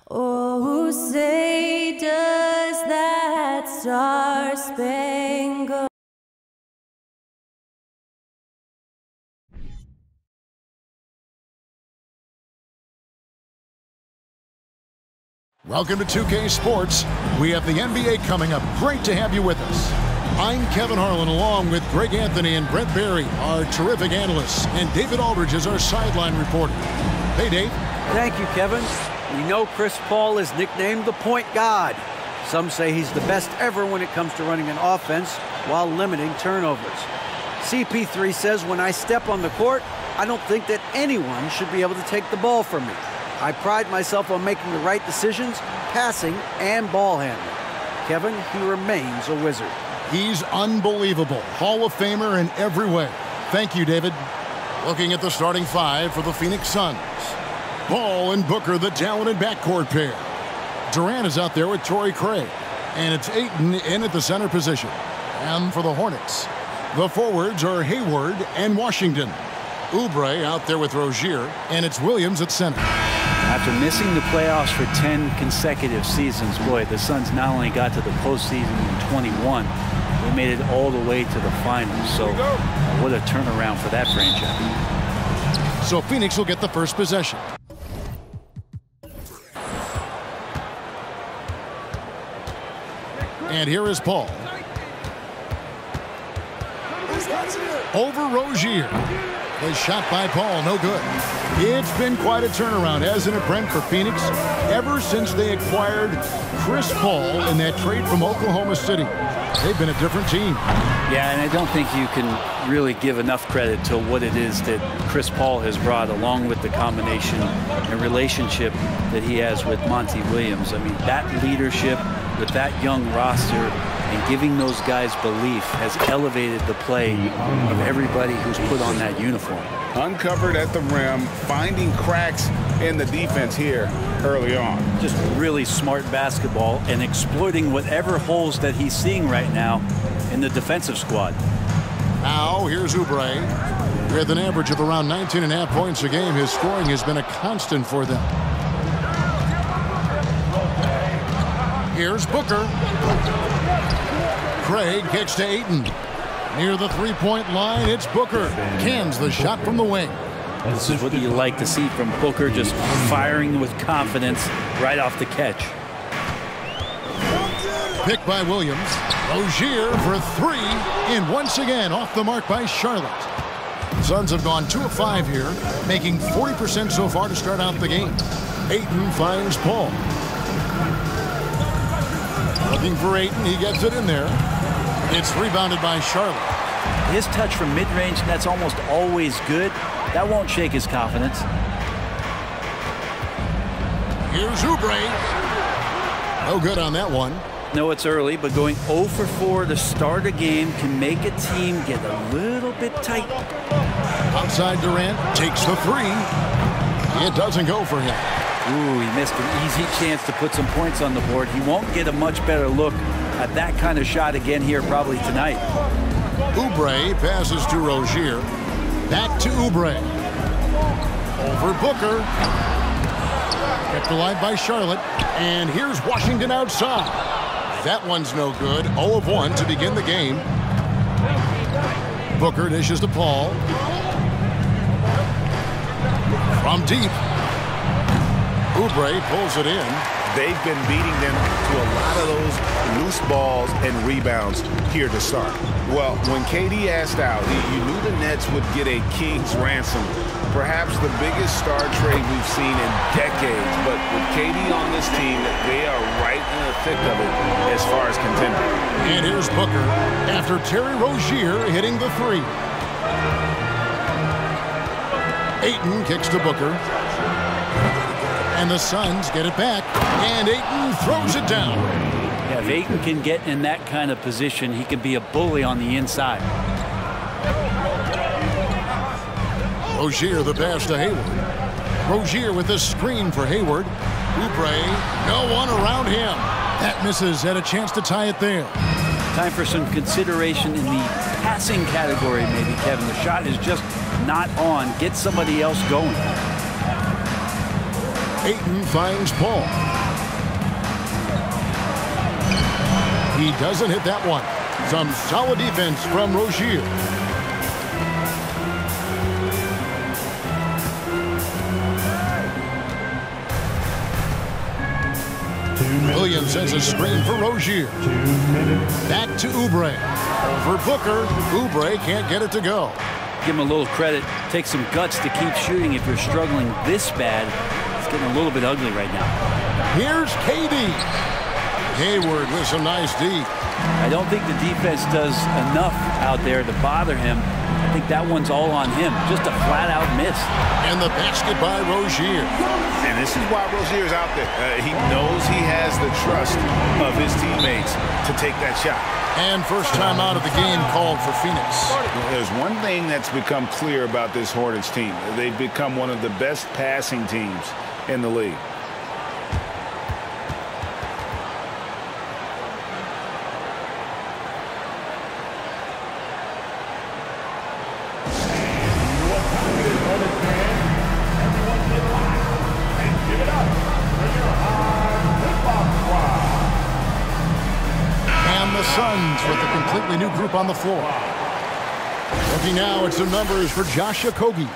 Oh, say does that star-spangled Welcome to 2K Sports. We have the NBA coming up. Great to have you with us. I'm Kevin Harlan along with Greg Anthony and Brent Barry, our terrific analysts, and David Aldridge is our sideline reporter. Hey, Dave. Thank you, Kevin. We know Chris Paul is nicknamed the point god. Some say he's the best ever when it comes to running an offense while limiting turnovers. CP3 says, when I step on the court, I don't think that anyone should be able to take the ball from me. I pride myself on making the right decisions, passing and ball handling. Kevin, he remains a wizard. He's unbelievable. Hall of Famer in every way. Thank you, David. Looking at the starting five for the Phoenix Suns. Ball and Booker, the talented backcourt pair. Durant is out there with Torrey Craig. And it's Ayton in at the center position. And for the Hornets, the forwards are Hayward and Washington. Oubre out there with Rozier, and it's Williams at center. After missing the playoffs for 10 consecutive seasons, boy, the Suns not only got to the postseason in 21, they made it all the way to the finals. So what a turnaround for that franchise. So Phoenix will get the first possession. And here is Paul. Over Rozier. The shot by Paul, no good. It's been quite a turnaround, hasn't it, Brent, for Phoenix? Ever since they acquired Chris Paul in that trade from Oklahoma City, they've been a different team. Yeah, and I don't think you can really give enough credit to what it is that Chris Paul has brought, along with the combination and relationship that he has with Monty Williams. I mean, that leadership with that young roster and giving those guys belief has elevated the play of everybody who's put on that uniform. Uncovered at the rim, finding cracks in the defense here early on. Just really smart basketball and exploiting whatever holes that he's seeing right now in the defensive squad. Now here's Oubre. With an average of around 19.5 points a game, his scoring has been a constant for them. Here's Booker. Craig kicks to Ayton. Near the three-point line, it's Booker. Cans the shot from the wing. This is what you like to see from Booker, just firing with confidence right off the catch. Picked by Williams. Rozier for three. And once again, off the mark by Charlotte. Suns have gone 2 of 5 here, making 40% so far to start out the game. Ayton finds Paul. Looking for Ayton, he gets it in there. It's rebounded by Charlotte. His touch from mid-range, that's almost always good. That won't shake his confidence. Here's Oubre. No good on that one. No, it's early, but going 0 for 4 to start a game can make a team get a little bit tight. Outside Durant takes the three. It doesn't go for him. Ooh, he missed an easy chance to put some points on the board. He won't get a much better look at that kind of shot again here probably tonight. Oubre passes to Rozier. Back to Oubre. Over Booker. Kept alive by Charlotte. And here's Washington outside. That one's no good. 0 of 1 to begin the game. Booker dishes to Paul. From deep. Oubre pulls it in. they've been beating them to a lot of those loose balls and rebounds here to start. Well, when KD asked out, you knew the Nets would get a king's ransom. Perhaps the biggest star trade we've seen in decades. But with KD on this team, they are right in the thick of it as far as contending. And here's Booker after Terry Rozier hitting the three. Ayton kicks to Booker. And the Suns get it back. And Ayton throws it down. Yeah, if Ayton can get in that kind of position, he can be a bully on the inside. Rozier the pass to Hayward. Rozier with a screen for Hayward. Oubre, no one around him. That misses, had a chance to tie it there. Time for some consideration in the passing category, maybe, Kevin. The shot is just not on. Get somebody else going. Ayton finds Paul. He doesn't hit that one. Some solid defense from Rozier. Williams sends a screen for Rozier. Back to Oubre. Over Booker. Oubre can't get it to go. Give him a little credit. Take some guts to keep shooting if you're struggling this bad. It's getting a little bit ugly right now. Here's KD. Hayward with some nice D. I don't think the defense does enough out there to bother him. I think that one's all on him. Just a flat-out miss. And the basket by Rozier. And this is why Rozier's out there. He knows he has the trust of his teammates to take that shot. And first time out of the game called for Phoenix. There's one thing that's become clear about this Hornets team. They've become one of the best passing teams in the league. The Suns with a completely new group on the floor. Looking now at some numbers for Josh Okogie.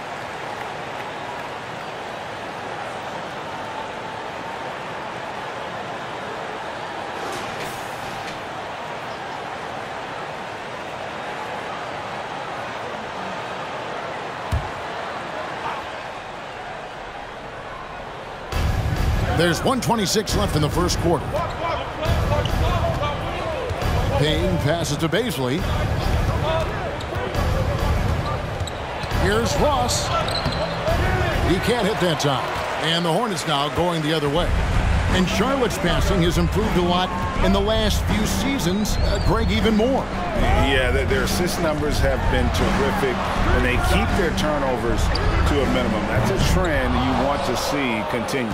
There's 1:26 left in the first quarter. Payne passes to Bazley. Here's Ross. He can't hit that time. And the Hornets now going the other way. And Charlotte's passing has improved a lot in the last few seasons. Greg, even more. Yeah, their assist numbers have been terrific, and they keep their turnovers to a minimum. That's a trend you want to see continue.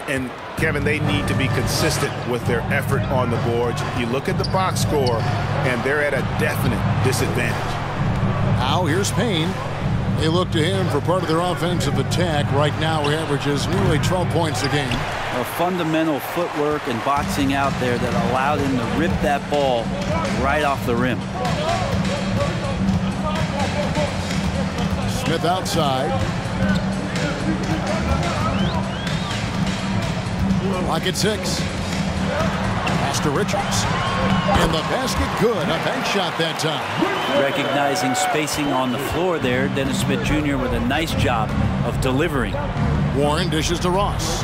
And Kevin, they need to be consistent with their effort on the boards. You look at the box score, and they're at a definite disadvantage. Now here's Payne. They look to him for part of their offensive attack. Right now he averages nearly 12 points a game. A fundamental footwork and boxing out there that allowed him to rip that ball right off the rim. Smith outside. Clock at 6. Pass to Richards. And the basket good. A bank shot that time. Recognizing spacing on the floor there, Dennis Smith Jr. with a nice job of delivering. Warren dishes to Ross.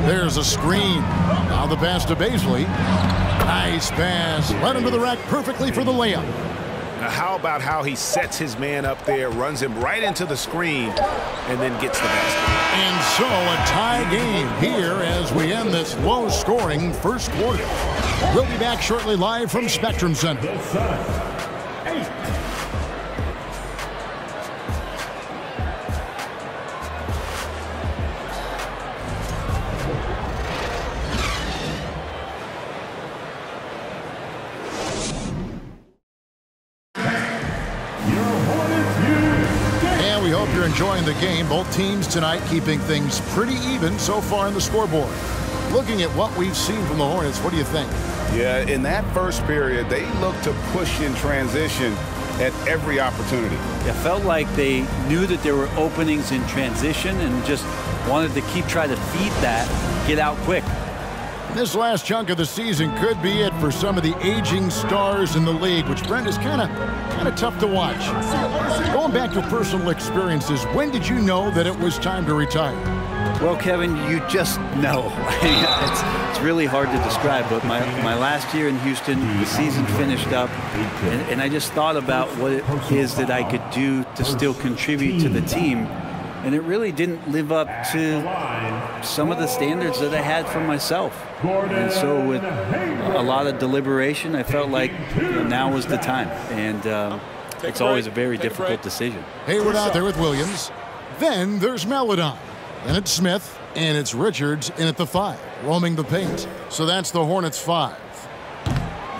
There's a screen. Now the pass to Bazley. Nice pass. Led him to the rack perfectly for the layup. Now how about how he sets his man up there, runs him right into the screen, and then gets the basket. And so a tie game here as we end this low-scoring first quarter. We'll be back shortly live from Spectrum Center. And we hope you're enjoying the game. Both teams tonight keeping things pretty even so far on the scoreboard. Looking at what we've seen from the Hornets, what do you think? Yeah, in that first period, they looked to push in transition at every opportunity. It felt like they knew that there were openings in transition and just wanted to keep trying to feed that, get out quick. This last chunk of the season could be it for some of the aging stars in the league, which, Brent, is kind of tough to watch. Going back to personal experiences, when did you know that it was time to retire? Well, Kevin, you just know. It's really hard to describe, but my last year in Houston, the season finished up, and I just thought about what it is that I could do to still contribute to the team. And it really didn't live up to some of the standards that I had for myself. And so with a lot of deliberation, I felt like now was the time. And it's always a very difficult decision. Hayward out there with Williams. Then there's Maledon. Then it's Smith, and it's Richards in at the 5, roaming the paint. So that's the Hornets 5.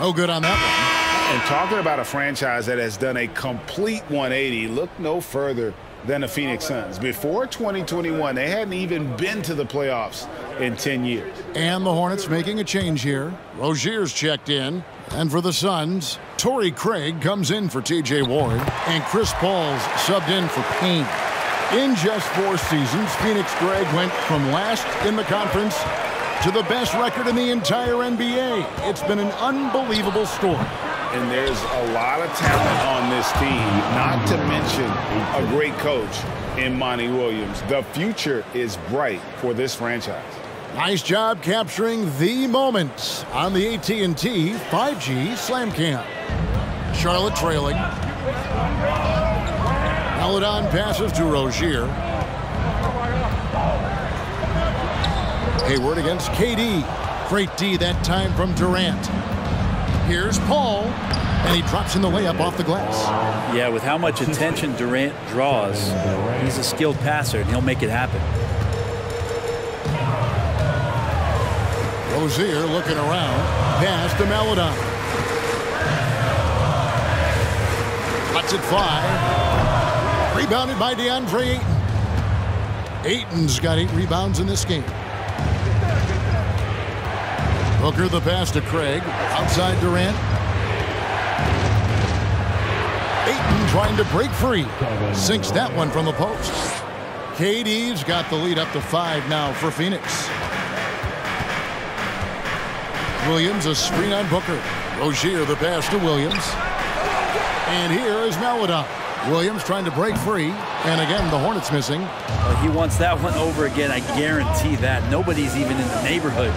No good on that one. And talking about a franchise that has done a complete 180, look no further than the Phoenix Suns. Before 2021, they hadn't even been to the playoffs in 10 years. And the Hornets making a change here. Rozier's checked in. And for the Suns, Torrey Craig comes in for T.J. Ward. And Chris Paul's subbed in for Payne. In just 4 seasons, Phoenix Greg went from last in the conference to the best record in the entire NBA. It's been an unbelievable story. And there's a lot of talent on this team, not to mention a great coach in Monty Williams. The future is bright for this franchise. Nice job capturing the moments on the AT&T 5G Slam Cam. Charlotte trailing. Maledon passes to Rozier. Hayward against KD. Great D that time from Durant. Here's Paul, and he drops in the layup off the glass. Yeah, with how much attention Durant draws, he's a skilled passer, and he'll make it happen. Rozier looking around. Pass to Maledon. Lets it fly. Rebounded by DeAndre Ayton. Ayton's got 8 rebounds in this game. Booker the pass to Craig. Outside Durant. Ayton trying to break free. Sinks that one from the post. KD's got the lead up to 5 now for Phoenix. Williams a screen on Booker. Rozier the pass to Williams. And here is Maledon. Williams trying to break free. And again, the Hornets missing. He wants that one over again. I guarantee that. Nobody's even in the neighborhood.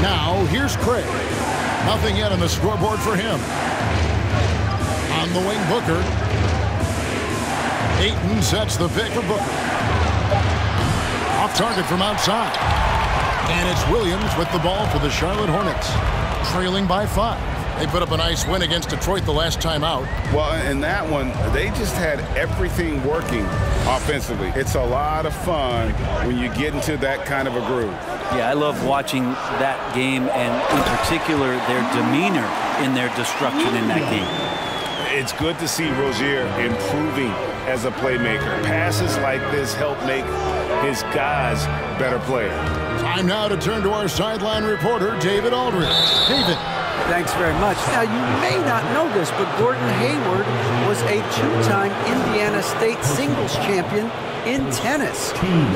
Now, here's Craig. Nothing yet on the scoreboard for him. On the wing, Booker. Ayton sets the pick for Booker. Off target from outside. And it's Williams with the ball for the Charlotte Hornets. Trailing by 5. They put up a nice win against Detroit the last time out. Well, in that one, they just had everything working offensively. It's a lot of fun when you get into that kind of a groove. Yeah, I love watching that game, and in particular, their demeanor in their destruction in that game. It's good to see Rozier improving as a playmaker. Passes like this help make his guys better players. Time now to turn to our sideline reporter, David Aldridge. David. Thanks very much. Now, you may not know this, but Gordon Hayward was a 2-time Indiana State singles champion in tennis.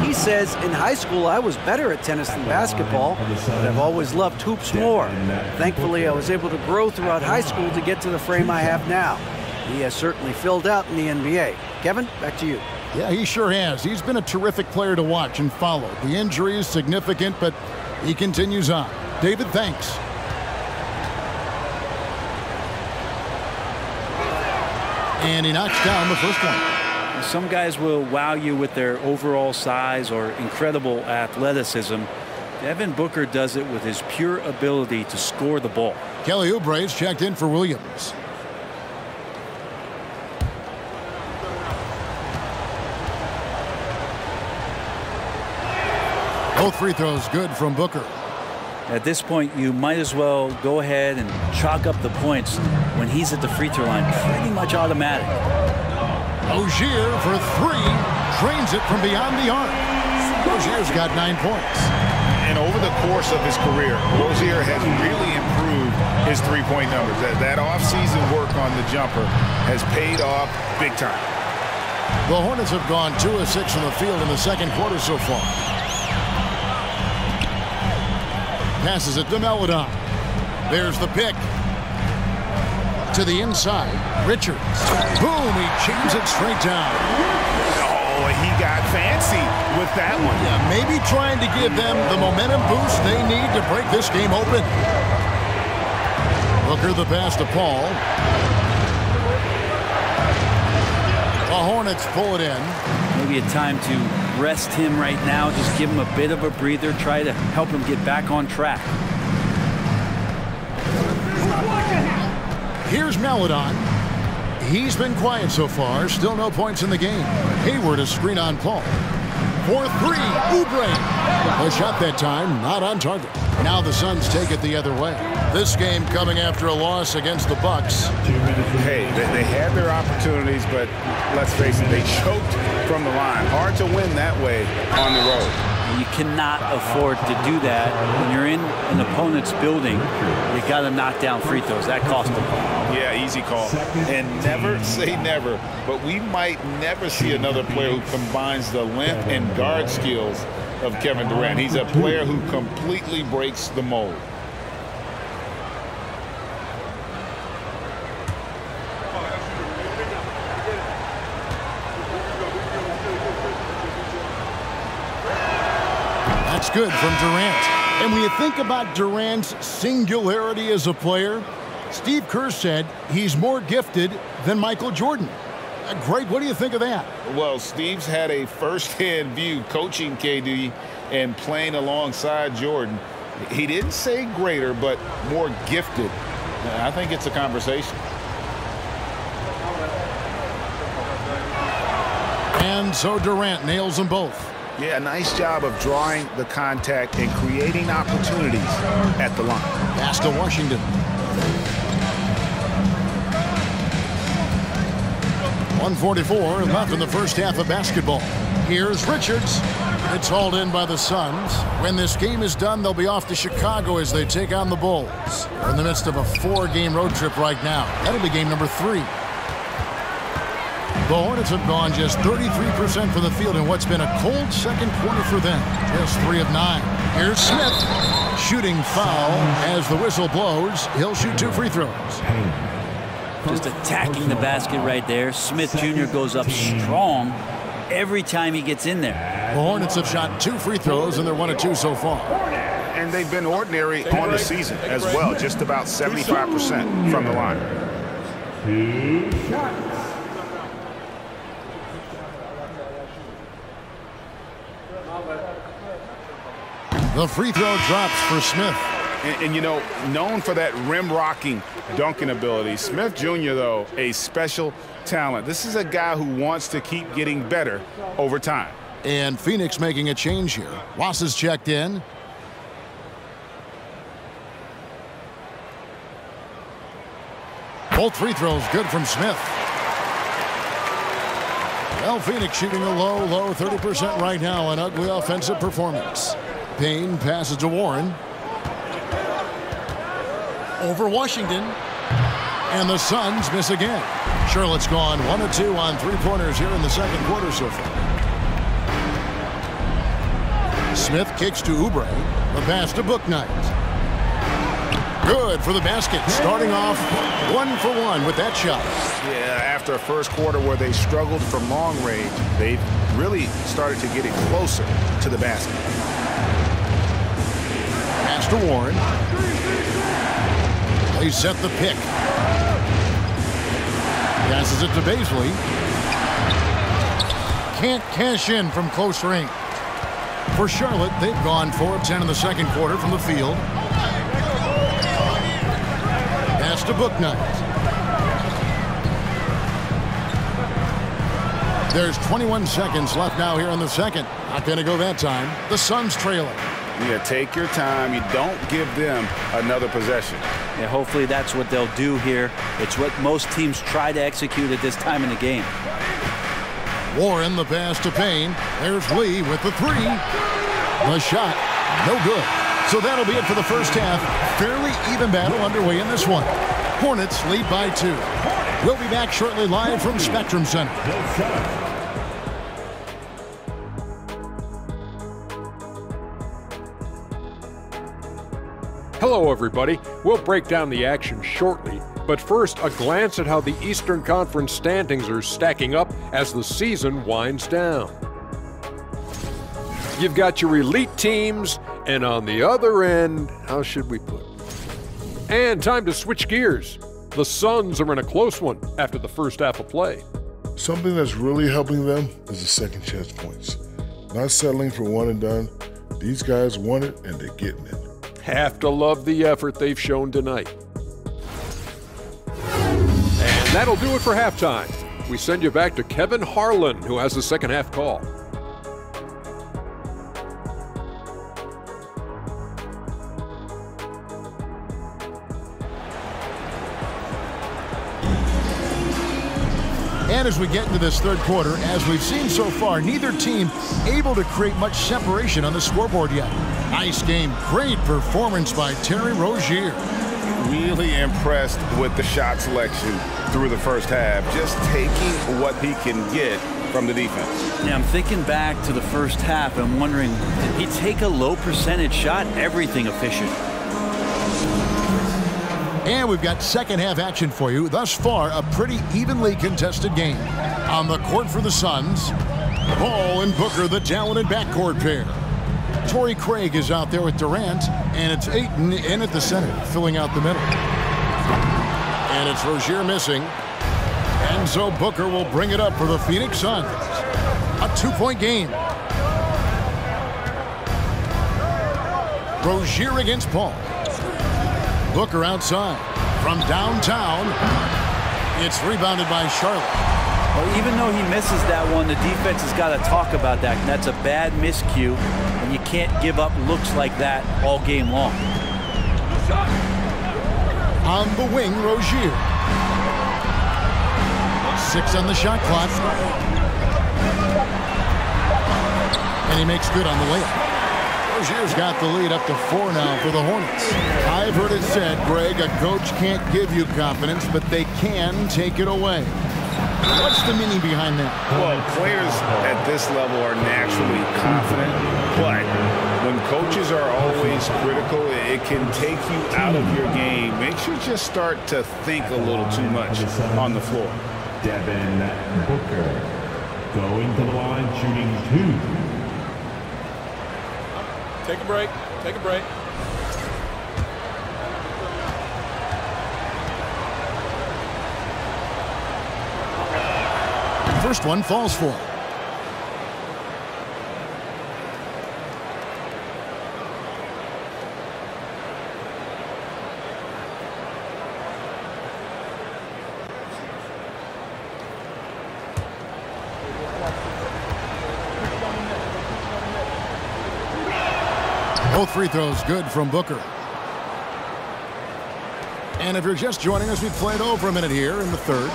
He says, in high school, I was better at tennis than basketball, but I've always loved hoops more. Thankfully, I was able to grow throughout high school to get to the frame I have now. He has certainly filled out in the NBA. Kevin, back to you. Yeah, he sure has. He's been a terrific player to watch and follow. The injury is significant, but he continues on. David, thanks. And he knocks down the first one. Some guys will wow you with their overall size or incredible athleticism. Devin Booker does it with his pure ability to score the ball. Kelly Oubre's checked in for Williams. Both free throws good from Booker. At this point, you might as well go ahead and chalk up the points when he's at the free throw line. Pretty much automatic. Rozier for 3. Drains it from beyond the arc. Rozier's got 9 points. And over the course of his career, Rozier has really improved his three-point numbers. That off-season work on the jumper has paid off big time. The Hornets have gone 2 of 6 from the field in the second quarter so far. Passes it to Maledon. There's the pick. To the inside. Richards. Boom, he chains it straight down. Oh, he got fancy with that one. Yeah, maybe trying to give them the momentum boost they need to break this game open. Booker the pass to Paul. The Hornets pull it in. Maybe a time to rest him right now. Just give him a bit of a breather. Try to help him get back on track. Here's Maledon. He's been quiet so far. Still no points in the game. Hayward a screen on Paul. For 3, Oubre. A shot that time, not on target. Now the Suns take it the other way. This game coming after a loss against the Bucks. Hey, they had their opportunities, but let's face it, they choked from the line. Hard to win that way on the road. You cannot afford to do that. When you're in an opponent's building, you got to knock down free throws. That cost them. Yeah, easy call. And never say never, but we might never see another player who combines the length and guard skills of Kevin Durant. He's a player who completely breaks the mold. That's good from Durant. And when you think about Durant's singularity as a player, Steve Kerr said he's more gifted than Michael Jordan. Greg, what do you think of that? Well, Steve's had a first-hand view coaching KD and playing alongside Jordan. He didn't say greater, but more gifted. I think it's a conversation. And so Durant nails them both. Yeah, a nice job of drawing the contact and creating opportunities at the line. Pass to Washington. 1:44 left in the first half of basketball. Here's Richards. It's hauled in by the Suns. When this game is done, they'll be off to Chicago as they take on the Bulls. They're in the midst of a 4-game road trip right now. That'll be game number 3. The Hornets have gone just 33% from the field in what's been a cold second quarter for them. Just 3 of 9. Here's Smith. Shooting foul as the whistle blows. He'll shoot 2 free throws. Just attacking the basket right there. Smith Jr. goes up strong every time he gets in there. The Hornets have shot 2 free throws, and they're 1 of 2 so far. And they've been ordinary on the season as well, just about 75% from the line. The free throw drops for Smith. And you know, known for that rim-rocking dunking ability. Smith Jr., though, a special talent. This is a guy who wants to keep getting better over time. And Phoenix making a change here. Ross is checked in. Both free throws good from Smith. Well, Phoenix shooting a low 30% right now. An ugly offensive performance. Payne passes to Warren. Over Washington. And the Suns miss again. Charlotte's gone 1 of 2 on 3-pointers here in the second quarter so far. Smith kicks to Oubre. The pass to Bouknight. Good for the basket. Starting off 1 for 1 with that shot. Yeah, after a first quarter where they struggled from long range, they've really started to get it closer to the basket. Pass to Warren. They set the pick. Passes it to Baisley. Can't cash in from close range. For Charlotte, they've gone 4 of 10 in the second quarter from the field. Pass to Bouknight. There's 21 seconds left now here in the second. Not going to go that time. The Suns trailing. Yeah, take your time. You don't give them another possession. Yeah, hopefully that's what they'll do here. It's what most teams try to execute at this time in the game. Warren, the pass to Payne. There's Lee with the 3. The shot, no good. So that'll be it for the first half. Fairly even battle underway in this one. Hornets lead by 2. We'll be back shortly live from Spectrum Center. Hello, everybody. We'll break down the action shortly, but first, a glance at how the Eastern Conference standings are stacking up as the season winds down. You've got your elite teams, and on the other end, how should we put it? And time to switch gears. The Suns are in a close one after the first half of play. Something that's really helping them is the second chance points. Not settling for one and done. These guys want it, and they're getting it. Have to love the effort they've shown tonight. And that'll do it for halftime. We send you back to Kevin Harlan, who has the second half call. And as we get into this third quarter, as we've seen so far, neither team able to create much separation on the scoreboard yet. Nice game. Great performance by Terry Rozier. Really impressed with the shot selection through the first half. Just taking what he can get from the defense. Yeah, I'm thinking back to the first half. I'm wondering, did he take a low percentage shot? Everything efficient. And we've got second half action for you. Thus far, a pretty evenly contested game. On the court for the Suns, Ball and Booker, the talented backcourt pair. Torrey Craig is out there with Durant, and it's Ayton in at the center, filling out the middle. And it's Rozier missing. And so Booker will bring it up for the Phoenix Suns. A 2-point game. Rozier against Paul. Booker outside. From downtown, it's rebounded by Charlotte. Well, even though he misses that one, the defense has got to talk about that. And that's a bad miscue, and you can't give up looks like that all game long. On the wing, Rozier. 6 on the shot clock. And he makes good on the layup. Rozier's got the lead up to 4 now for the Hornets. I've heard it said, Greg, a coach can't give you confidence, but they can take it away. What's the meaning behind that? Well, players at this level are naturally confident, but when coaches are always critical, it can take you out of your game. Makes you just start to think a little too much on the floor. Devin Booker going to the line, shooting 2. Take a break. Take a break. First one falls for. Both free throws good from Booker. And if you're just joining us, we've played over a minute here in the third.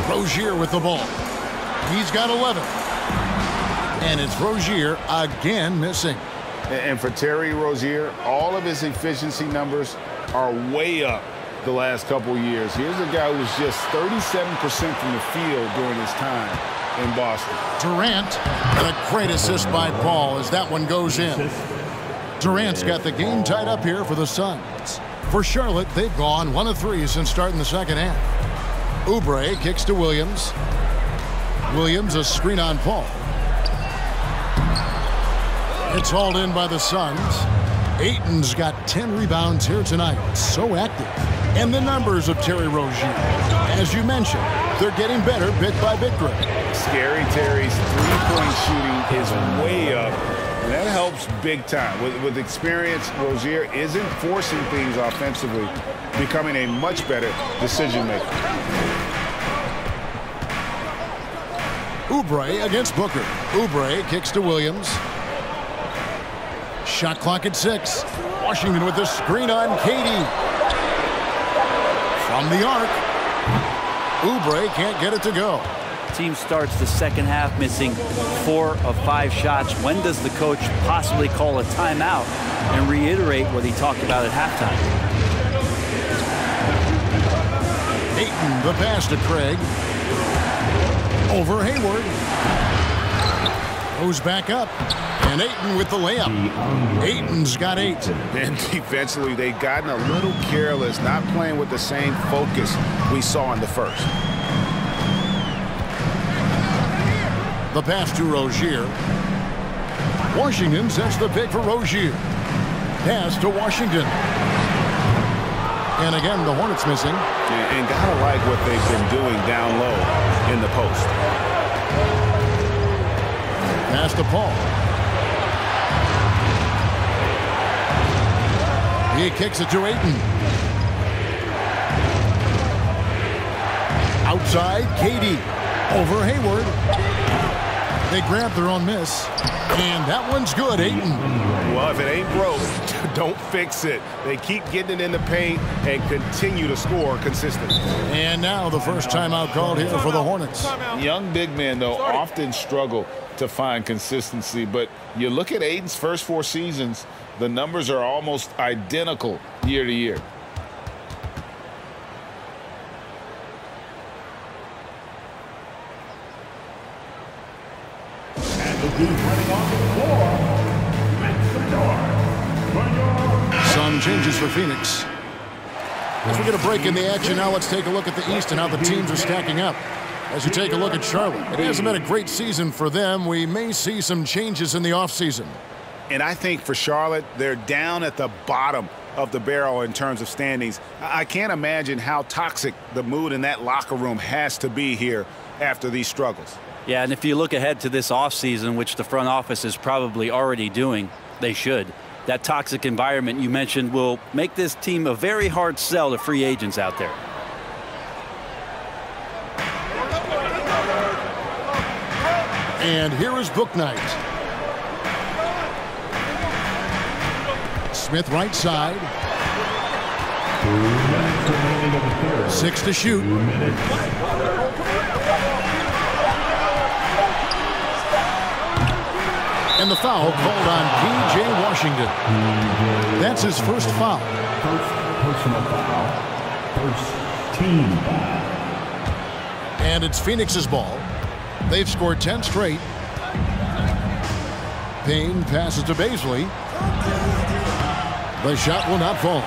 Rozier with the ball. He's got 11. And it's Rozier again missing. And for Terry Rozier, all of his efficiency numbers are way up the last couple years. Here's a guy who was just 37% from the field during his time in Boston. Durant, and a great assist by Paul as that one goes in. Durant's got the game tied up here for the Suns. For Charlotte, they've gone 1 of 3 since starting the second half. Oubre kicks to Williams. Williams, a screen on Paul. It's hauled in by the Suns. Ayton's got 10 rebounds here tonight. So active. And the numbers of Terry Rozier. As you mentioned, they're getting better bit by bit, Greg. Scary Terry's three-point shooting is way up. And that helps big time. With experience, Rozier isn't forcing things offensively, becoming a much better decision maker. Oubre against Booker. Oubre kicks to Williams. Shot clock at 6. Washington with the screen on Katie. From the arc. Oubre can't get it to go. Team starts the second half missing 4 of 5 shots. When does the coach possibly call a timeout and reiterate what he talked about at halftime? Ayton, the pass to Craig. Over Hayward. Goes back up. And Ayton with the layup. Ayton's got 8. And defensively, they've gotten a little careless, not playing with the same focus we saw in the first. The pass to Rozier. Washington sets the pick for Rozier. Pass to Washington. And again, the Hornets missing. And gotta like what they've been doing down low in the post. Pass to Paul. He kicks it to Ayton. Outside, Katie. Over Hayward. They grab their own miss. And that one's good, Ayton. Well, if it ain't broke, don't fix it. They keep getting it in the paint and continue to score consistently. And now the first timeout called here for the Hornets. Young big men, though, often struggle to find consistency. But you look at Aiden's first 4 seasons, the numbers are almost identical year to year. Some changes for Phoenix. As we get a break in the action now, let's take a look at the East and how the teams are stacking up. As you take a look at Charlotte, it hasn't been a great season for them. We may see some changes in the offseason. And I think for Charlotte, they're down at the bottom of the barrel in terms of standings. I can't imagine how toxic the mood in that locker room has to be here after these struggles. Yeah, and if you look ahead to this offseason, which the front office is probably already doing, they should. That toxic environment you mentioned will make this team a very hard sell to free agents out there. And here is Book Knight. Smith right side. 6 to shoot. And the foul called on P.J. Washington. That's his first foul. First personal foul. First team foul. And it's Phoenix's ball. They've scored 10 straight. Payne passes to Baisley. The shot will not fall.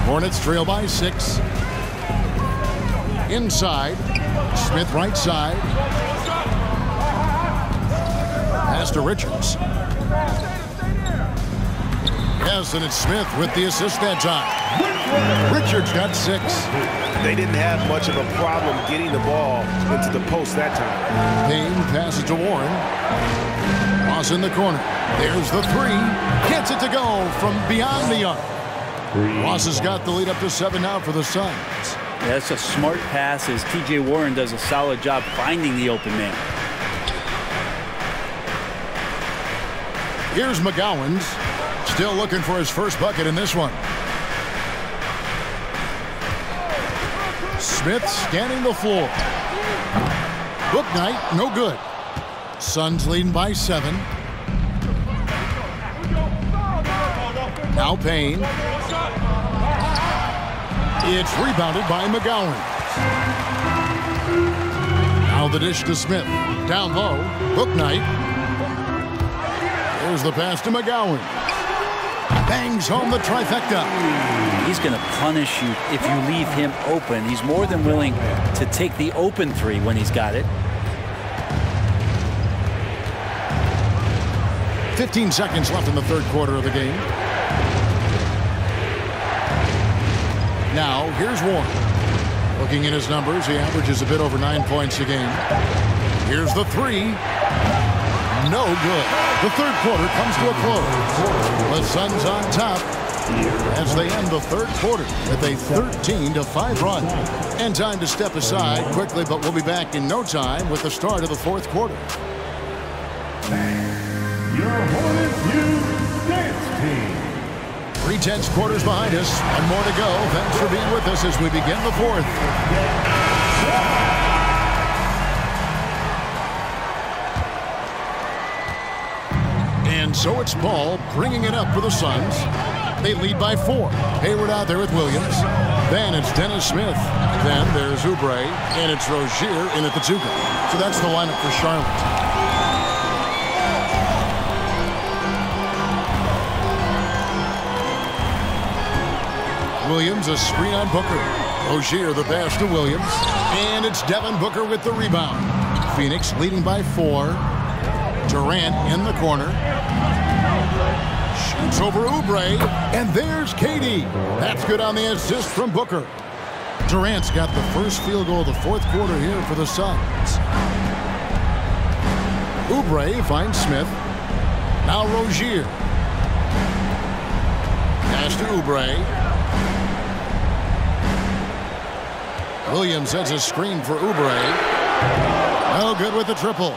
Hornets trail by 6. Inside. Smith right side. Pass to Richards. Yes, and it's Smith with the assist that time. Richards got 6. They didn't have much of a problem getting the ball into the post that time. Payne passes to Warren. Ross in the corner. There's the 3. Gets it to go from beyond the arc. Ross has got the lead up to 7 now for the Suns. Yeah, that's a smart pass as T.J. Warren does a solid job finding the open man. Here's McGowan's. Still looking for his first bucket in this one. Smith scanning the floor. Book Knight, no good. Suns leading by 7. Now Payne. It's rebounded by McGowan. Now the dish to Smith. Down low. Book Knight. There's the pass to McGowan. Bangs home the trifecta. He's going to punish you if you leave him open. He's more than willing to take the open 3 when he's got it. 15 seconds left in the third quarter of the game. Now, here's Warren. Looking at his numbers, he averages a bit over 9 points a game. Here's the 3. No good. The third quarter comes to a close. The Suns on top as they end the third quarter with a 13-5 run. And time to step aside quickly, but we'll be back in no time with the start of the fourth quarter. Your Hornets Youth Dance Team. 3 tenths quarters behind us. One more to go. Thanks for being with us as we begin the fourth. And so it's Paul bringing it up for the Suns. They lead by 4. Hayward out there with Williams. Then it's Dennis Smith. Then there's Oubre. And it's Rozier in at the 2. So that's the lineup for Charlotte. Williams, a screen on Booker. Rozier, the pass to Williams. And it's Devin Booker with the rebound. Phoenix leading by 4. Durant in the corner. Shoots over Oubre. And there's Katie. That's good on the assist from Booker. Durant's got the first field goal of the fourth quarter here for the Suns. Oubre finds Smith. Now Rozier. Pass to Oubre. Williams has a screen for Oubre. No good with the triple.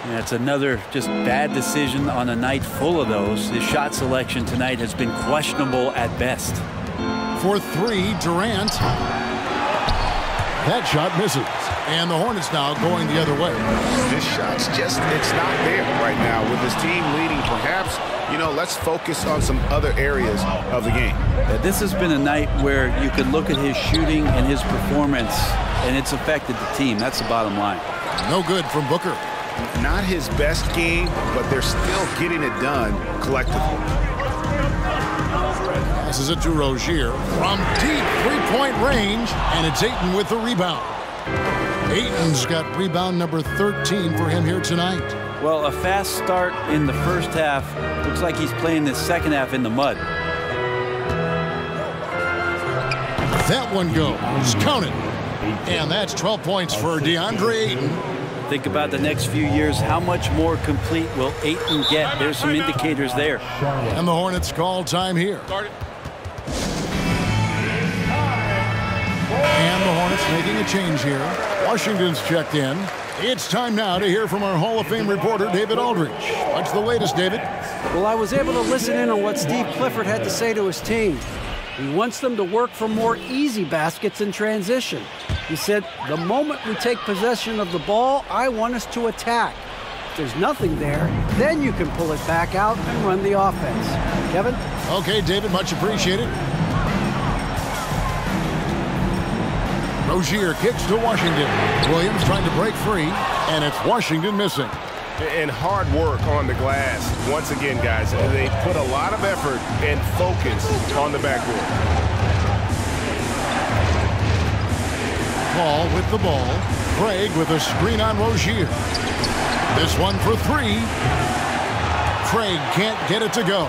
Yeah, it's another just bad decision on a night full of those. His shot selection tonight has been questionable at best. For three, Durant. That shot misses. And the Hornets now going the other way. This shot's just, it's not there right now. With his team leading, perhaps, let's focus on some other areas of the game. This has been a night where you could look at his shooting and his performance, and it's affected the team. That's the bottom line. No good from Booker. Not his best game, but they're still getting it done collectively. Passes it to Rozier from deep three-point range, and it's Ayton with the rebound. Ayton's got rebound number 13 for him here tonight. Well, a fast start in the first half. Looks like he's playing the second half in the mud. That one goes. Count it. And that's 12 points for DeAndre Ayton. Think about the next few years. How much more complete will Ayton get? There's some indicators there. And the Hornets call time here. And the Hornets making a change here. Washington's checked in. It's time now to hear from our Hall of Fame reporter, David Aldridge. What's the latest, David? Well, I was able to listen in on what Steve Clifford had to say to his team. He wants them to work for more easy baskets in transition. He said, the moment we take possession of the ball, I want us to attack. If there's nothing there, then you can pull it back out and run the offense. Kevin? Okay, David, much appreciated. Rozier kicks to Washington. Williams trying to break free, and it's Washington missing. And hard work on the glass. Once again, guys, they put a lot of effort and focus on the backboard. Paul with the ball. Craig with a screen on Rozier. This one for three. Craig can't get it to go.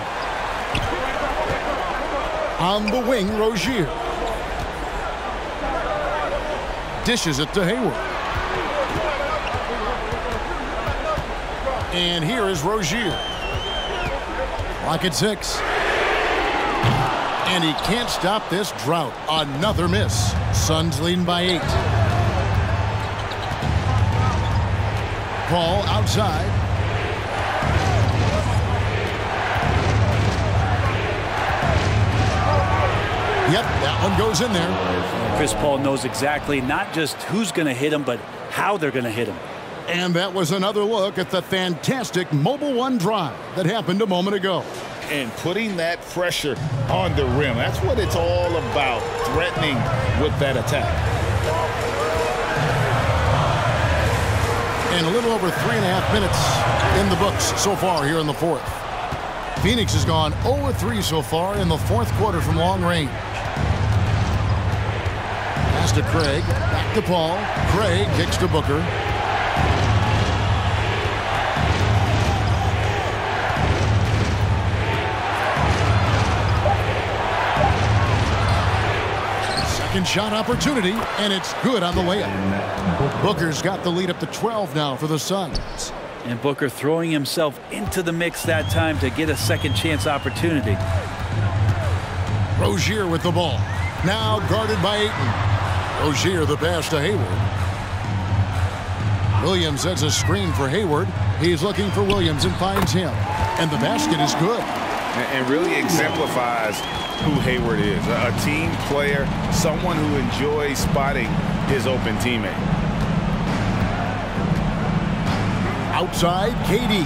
On the wing, Rozier. Dishes it to Hayward. And here is Rozier. Clock at 6. And he can't stop this drought. Another miss. Suns leading by 8. Paul outside. Yep, that one goes in there. Chris Paul knows exactly not just who's going to hit him, but how they're going to hit him. And that was another look at the fantastic Mobile One drive that happened a moment ago. And putting that pressure on the rim. That's what it's all about, threatening with that attack. And a little over 3.5 minutes in the books so far here in the fourth. Phoenix has gone 0-3 so far in the fourth quarter from long range. Pass to Craig, back to Paul. Craig kicks to Booker. Second shot opportunity, and it's good on the layup. Booker's got the lead up to 12 now for the Suns. And Booker throwing himself into the mix that time to get a second chance opportunity. Rozier with the ball. Now guarded by Ayton. Rozier the pass to Hayward. Williams sets a screen for Hayward. He's looking for Williams and finds him. And the basket is good. And really exemplifies who Hayward is. A team player, someone who enjoys spotting his open teammate. Outside, KD.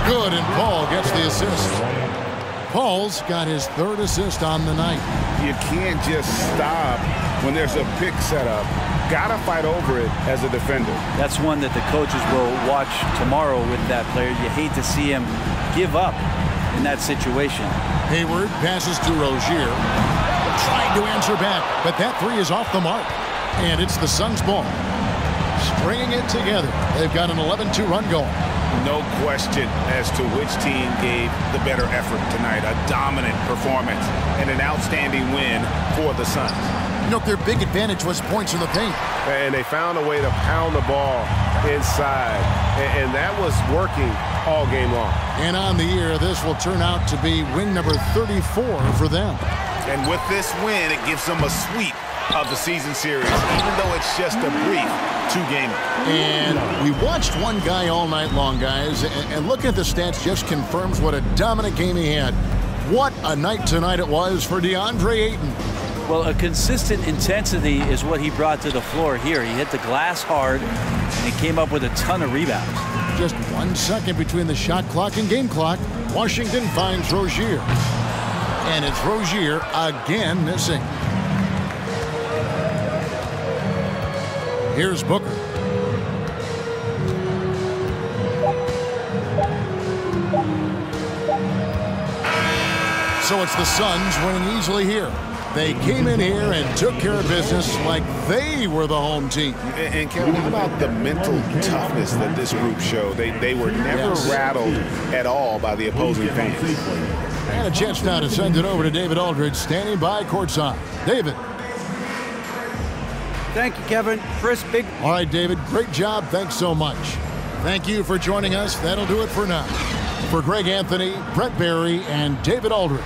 Good, and Paul gets the assist. Paul's got his third assist on the night. You can't just stop when there's a pick set up. Gotta fight over it as a defender. That's one that the coaches will watch tomorrow with that player. You hate to see him give up in that situation. Hayward passes to Rozier. Trying to answer back, but that three is off the mark. And it's the Suns' ball. Stringing it together. They've got an 11-2 run going. No question as to which team gave the better effort tonight. A dominant performance and an outstanding win for the Suns. You know, their big advantage was points in the paint. And they found a way to pound the ball inside. And that was working all game long. And on the year, this will turn out to be win number 34 for them. And with this win, it gives them a sweep of the season series, even though it's just a brief two-gamer. And we watched one guy all night long, guys, and looking at the stats just confirms what a dominant game he had. What a night tonight it was for DeAndre Ayton. Well, a consistent intensity is what he brought to the floor here. He hit the glass hard, and he came up with a ton of rebounds. Just 1 second between the shot clock and game clock. Washington finds Rozier. And it's Rozier again missing. Here's Booker. So it's the Suns winning easily here. They came in here and took care of business like they were the home team. And Kevin, how about the mental toughness that this group showed? They were never rattled at all by the opposing fans. And a chance now to send it over to David Aldridge, standing by courtside. David. Thank you, Kevin. Chris, big. All right, David, great job. Thanks so much. Thank you for joining us. That'll do it for now. For Greg Anthony, Brett Barry, and David Aldridge,